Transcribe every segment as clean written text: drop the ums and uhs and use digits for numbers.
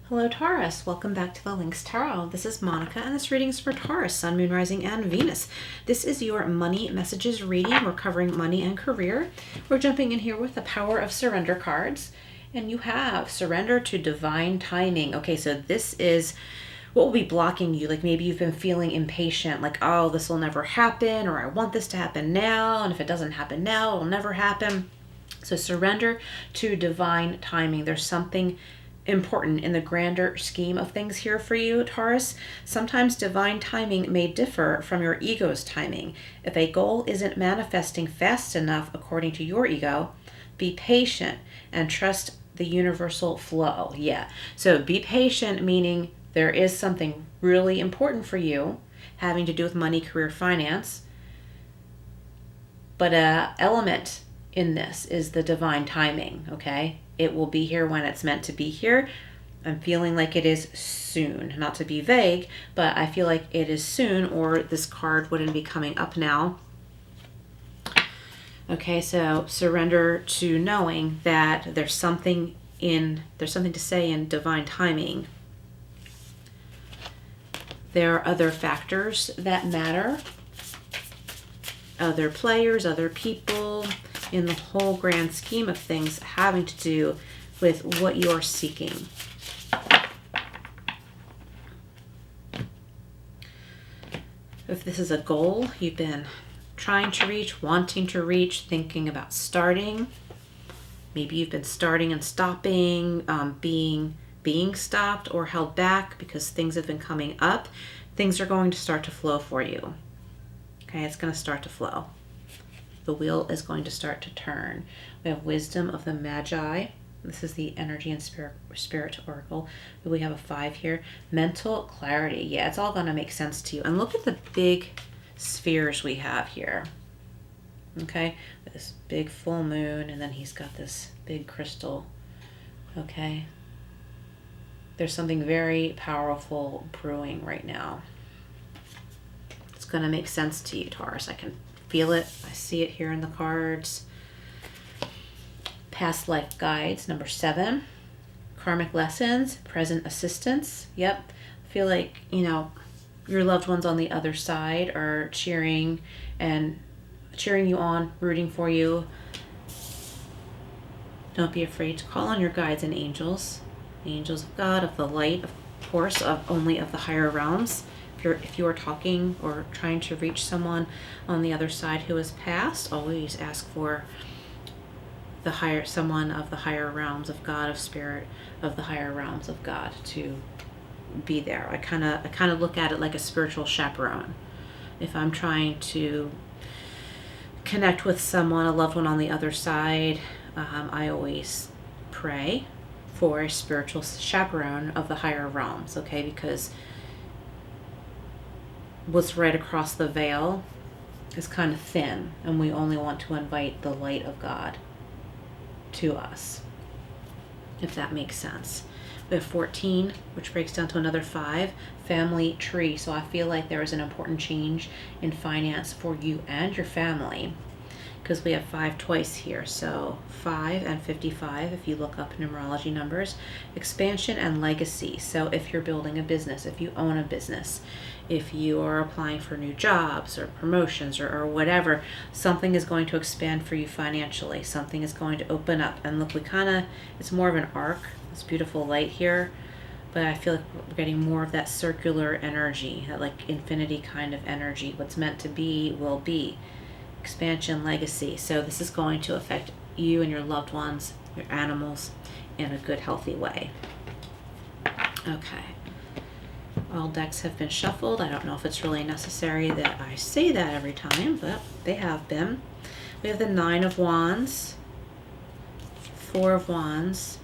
Hello Taurus, welcome back to the Lynx Tarot. This is Monica and this reading is for Taurus, Sun, Moon, Rising, and Venus. This is your money messages reading. We're covering money and career. We're jumping in here with the Power of Surrender cards. And you have Surrender to Divine Timing. Okay, so this is what will be blocking you. Like maybe you've been feeling impatient, like, oh, this will never happen, or I want this to happen now, and if it doesn't happen now, it'll never happen. So surrender to divine timing. There's something important in the grander scheme of things here for you, Taurus. Sometimes divine timing may differ from your ego's timing. If a goal isn't manifesting fast enough according to your ego, be patient and trust the universal flow. Yeah. So be patient, meaning there is something really important for you having to do with money, career, finance. But an element in this is the divine timing, okay? It will be here when it's meant to be here. I'm feeling like it is soon. Not to be vague, but I feel like it is soon, or this card wouldn't be coming up now. Okay, so surrender to knowing that there's something to say in divine timing. There are other factors that matter. Other players, other people, in the whole grand scheme of things having to do with what you're seeking. If this is a goal you've been trying to reach, wanting to reach, thinking about starting, maybe you've been starting and stopping, being stopped or held back because things have been coming up, things are going to start to flow for you. Okay, it's going to start to flow. The wheel is going to start to turn. We have Wisdom of the Magi. This is the Energy and Spirit Oracle. We have a 5 here. Mental clarity. Yeah, it's all going to make sense to you. And look at the big spheres we have here. Okay, this big full moon, and then he's got this big crystal. Okay. There's something very powerful brewing right now. It's going to make sense to you, Taurus. I can feel it. I see it here in the cards. Past life guides, number 7. Karmic lessons, present assistance. Yep. I feel like, your loved ones on the other side are cheering you on, rooting for you. Don't be afraid to call on your guides and angels. The angels of God, of the light, of course, only of the higher realms. If you are talking or trying to reach someone on the other side who has passed, always ask for someone of the higher realms of God, of spirit, of the higher realms of God to be there. I kind of look at it like a spiritual chaperone. If I'm trying to connect with someone, a loved one on the other side, I always pray for a spiritual chaperone of the higher realms, okay? Because what's right across the veil is kind of thin, and we only want to invite the light of God to us, if that makes sense. We have 14, which breaks down to another 5, family tree. So I feel like there is an important change in finance for you and your family, because we have 5 twice here. So 5 and 55, if you look up numerology numbers, expansion and legacy. So if you're building a business, if you own a business, if you are applying for new jobs or promotions or whatever, something is going to expand for you financially. Something is going to open up. And look, it's more of an arc, this beautiful light here, but I feel like we're getting more of that circular energy, that like infinity kind of energy. What's meant to be will be. Expansion, legacy. So this is going to affect you and your loved ones, your animals, in a good, healthy way. Okay. All decks have been shuffled. I don't know if it's really necessary that I say that every time, but they have been. We have the 9 of Wands, 4 of Wands,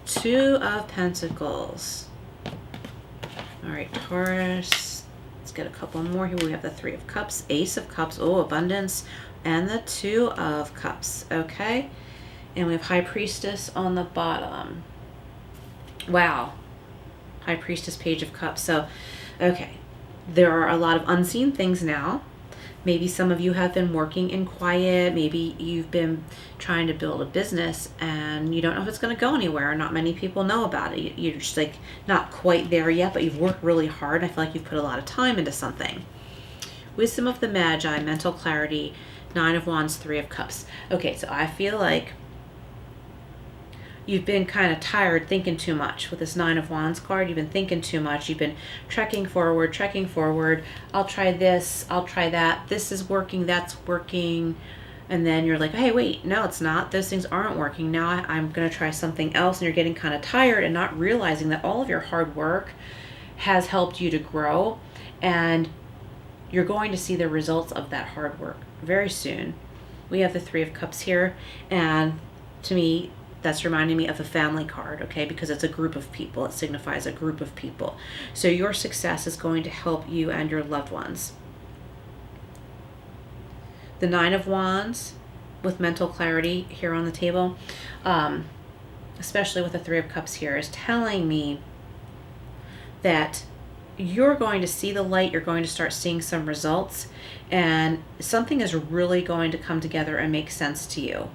2 of Pentacles. All right, Taurus. Let's get a couple more here. We have the 3 of Cups, Ace of Cups, abundance, and the 2 of Cups, okay? And we have High Priestess on the bottom. Wow. High Priestess, Page of Cups. So, okay. There are a lot of unseen things now. Maybe some of you have been working in quiet. Maybe you've been trying to build a business and you don't know if it's going to go anywhere. Not many people know about it. You're just like not quite there yet, but you've worked really hard. I feel like you've put a lot of time into something. Wisdom of the Magi, mental clarity, 9 of Wands, 3 of Cups. Okay, so I feel like you've been kind of tired thinking too much with this 9 of Wands card. You've been thinking too much. You've been trekking forward. I'll try this. I'll try that. This is working. That's working. And then you're like, hey, wait, no, it's not. Those things aren't working. Now I'm going to try something else. And you're getting kind of tired and not realizing that all of your hard work has helped you to grow. And you're going to see the results of that hard work very soon. We have the 3 of Cups here. And to me, that's reminding me of a family card, okay? Because it's a group of people. It signifies a group of people. So your success is going to help you and your loved ones. The 9 of Wands with mental clarity here on the table, especially with the 3 of Cups here, is telling me that you're going to see the light. You're going to start seeing some results, and something is really going to come together and make sense to you.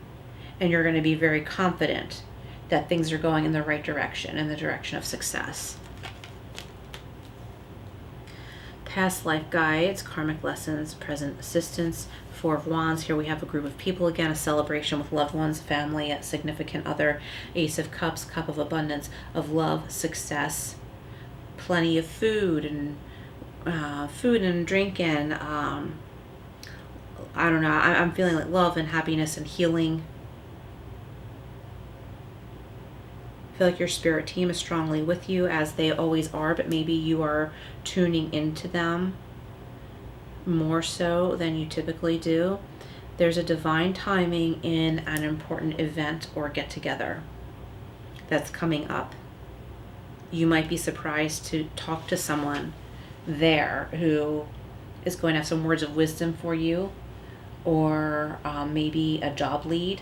And you're going to be very confident that things are going in the right direction, in the direction of success. Past life guides, karmic lessons, present assistance, 4 of Wands. Here we have a group of people again, a celebration with loved ones, family, a significant other, Ace of Cups, cup of abundance, of love, success, plenty of food and drinking. I don't know. I'm feeling like love and happiness and healing. I feel like your spirit team is strongly with you, as they always are, but maybe you are tuning into them more so than you typically do. There's a divine timing in an important event or get together that's coming up. You might be surprised to talk to someone there who is going to have some words of wisdom for you, or maybe a job lead.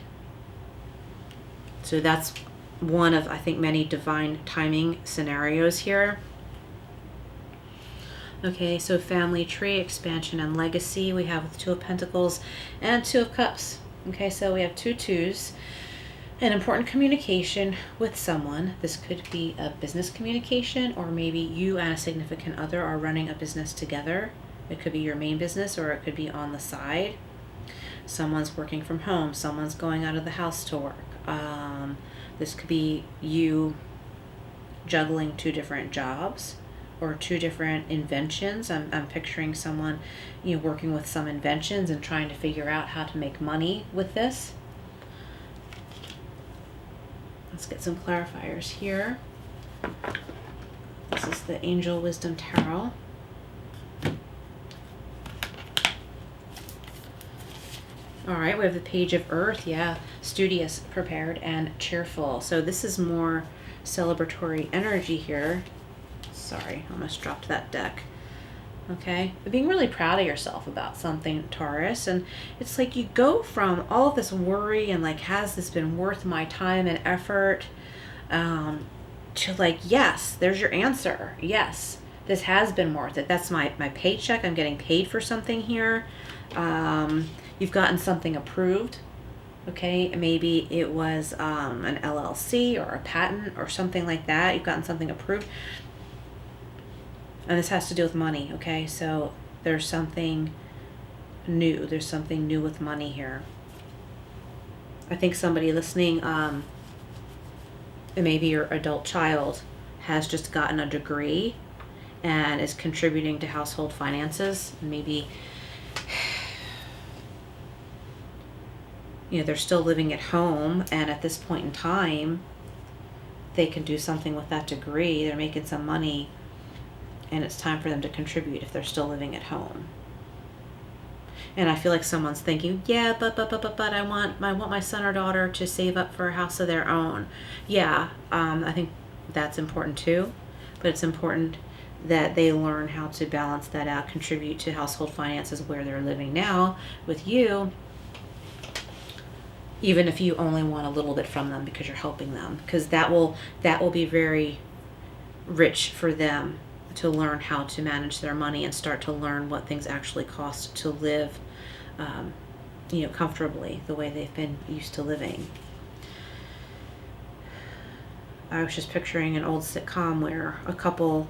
So that's one of, I think, many divine timing scenarios here. Okay, so family tree, expansion and legacy. We have 2 of Pentacles and 2 of Cups. Okay, so we have 2 twos. An important communication with someone. This could be a business communication, or maybe you and a significant other are running a business together. It could be your main business, or it could be on the side. Someone's working from home. Someone's going out of the house to work. This could be you juggling 2 different jobs or 2 different inventions. I'm picturing someone, working with some inventions and trying to figure out how to make money with this. Let's get some clarifiers here. This is the Angel Wisdom Tarot. All right, we have the Page of Earth. Yeah, studious, prepared, and cheerful. So this is more celebratory energy here. Sorry, I almost dropped that deck. Okay, but being really proud of yourself about something, Taurus. And it's like you go from all of this worry and like, has this been worth my time and effort, to like, yes, there's your answer. Yes, this has been worth it. That's my paycheck. I'm getting paid for something here. You've gotten something approved. Okay, maybe it was an LLC or a patent or something like that. You've gotten something approved. And this has to do with money, okay? So there's something new. There's something new with money here. I think somebody listening, and maybe your adult child, has just gotten a degree and is contributing to household finances. Maybe, they're still living at home, and at this point in time, they can do something with that degree. They're making some money, and it's time for them to contribute if they're still living at home. And I feel like someone's thinking, yeah, but I want my son or daughter to save up for a house of their own. Yeah, I think that's important too, but it's important that they learn how to balance that out, contribute to household finances where they're living now with you, even if you only want a little bit from them because you're helping them, because that will be very rich for them to learn how to manage their money and start to learn what things actually cost to live, comfortably the way they've been used to living. I was just picturing an old sitcom where a couple,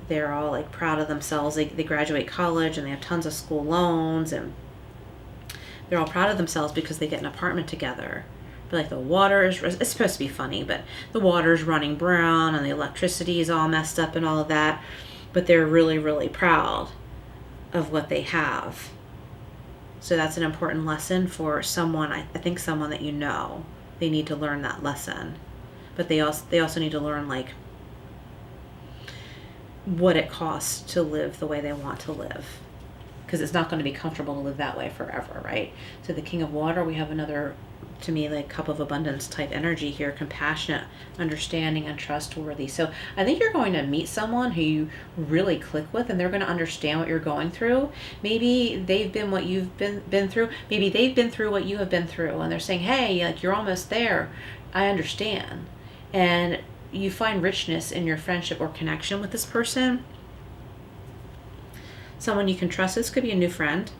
they're all like proud of themselves. They graduate college and they have tons of school loans, and they're all proud of themselves because they get an apartment together. But like the water is, it's supposed to be funny, but the water's running brown and the electricity is all messed up and all of that. But they're really, really proud of what they have. So that's an important lesson for someone, I think someone that you know. They need to learn that lesson. But they also need to learn like what it costs to live the way they want to live. Because it's not going to be comfortable to live that way forever, right? So the King of Water, we have another, to me, like cup of abundance type energy here, compassionate, understanding, and trustworthy. So I think you're going to meet someone who you really click with, and they're going to understand what you're going through. Maybe they've been what you've been through. Maybe they've been through what you have been through, and they're saying, hey, like you're almost there. I understand. And you find richness in your friendship or connection with this person. Someone you can trust. This could be a new friend.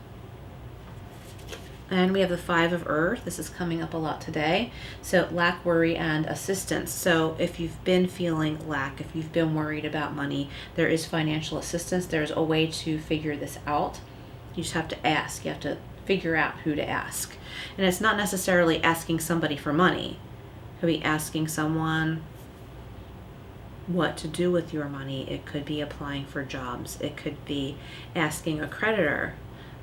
And we have the Five of Earth. This is coming up a lot today. So lack, worry, and assistance. So if you've been feeling lack, if you've been worried about money, there is financial assistance. There's a way to figure this out. You just have to ask. You have to figure out who to ask. And it's not necessarily asking somebody for money. It could be asking someone what to do with your money. It could be applying for jobs. It could be asking a creditor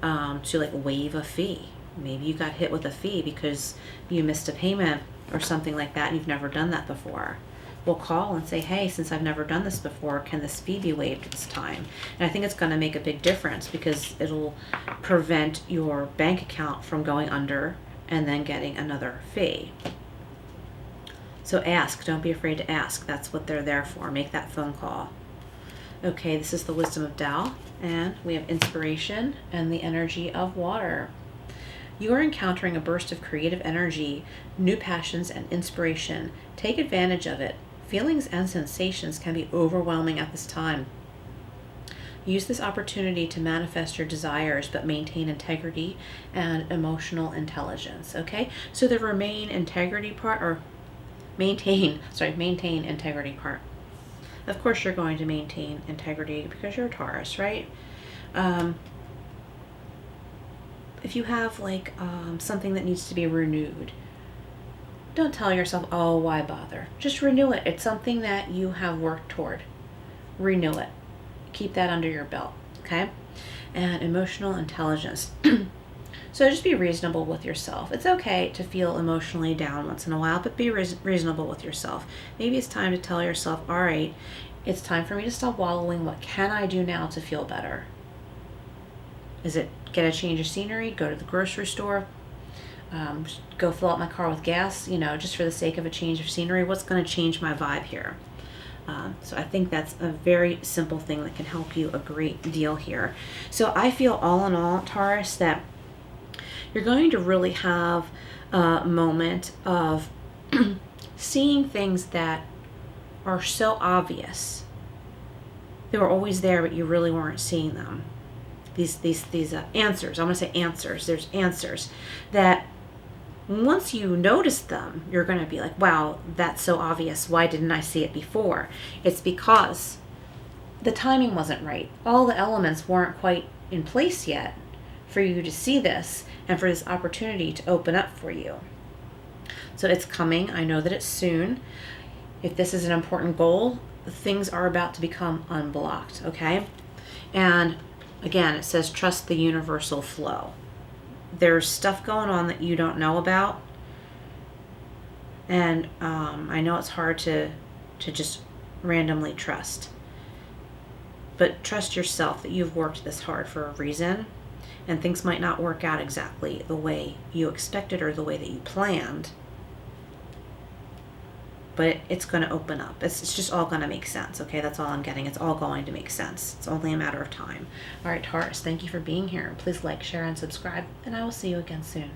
to like waive a fee. Maybe you got hit with a fee because you missed a payment or something like that and you've never done that before. We'll call and say, hey, since I've never done this before, can this fee be waived this time? And I think it's going to make a big difference because it'll prevent your bank account from going under and then getting another fee. So ask. Don't be afraid to ask. That's what they're there for. Make that phone call. Okay, this is the wisdom of Tao, and we have inspiration and the energy of water. You are encountering a burst of creative energy, new passions, and inspiration. Take advantage of it. Feelings and sensations can be overwhelming at this time. Use this opportunity to manifest your desires, but maintain integrity and emotional intelligence. Okay, so the maintain integrity part. Of course you're going to maintain integrity because you're a Taurus, right? If you have like something that needs to be renewed, don't tell yourself, oh, why bother? Just renew it. It's something that you have worked toward. Renew it. Keep that under your belt, okay? And emotional intelligence. So just be reasonable with yourself. It's okay to feel emotionally down once in a while, but be reasonable with yourself. Maybe it's time to tell yourself, all right, it's time for me to stop wallowing. What can I do now to feel better? Is it get a change of scenery, go to the grocery store, go fill up my car with gas, just for the sake of a change of scenery? What's going to change my vibe here? So I think that's a very simple thing that can help you a great deal here. So I feel all in all, Taurus, that you're going to really have a moment of seeing things that are so obvious. They were always there, but you really weren't seeing them. These answers, I'm going to say answers. There's answers that once you notice them, you're going to be like, wow, that's so obvious. Why didn't I see it before? It's because the timing wasn't right. All the elements weren't quite in place yet for you to see this and for this opportunity to open up for you. So it's coming. I know that it's soon. If this is an important goal, things are about to become unblocked, okay? And again, it says trust the universal flow. There's stuff going on that you don't know about. And I know it's hard to just randomly trust. But trust yourself that you've worked this hard for a reason. And things might not work out exactly the way you expected or the way that you planned. But it's going to open up. It's just all going to make sense, okay? That's all I'm getting. It's all going to make sense. It's only a matter of time. All right, Taurus, thank you for being here. Please like, share, and subscribe, and I will see you again soon.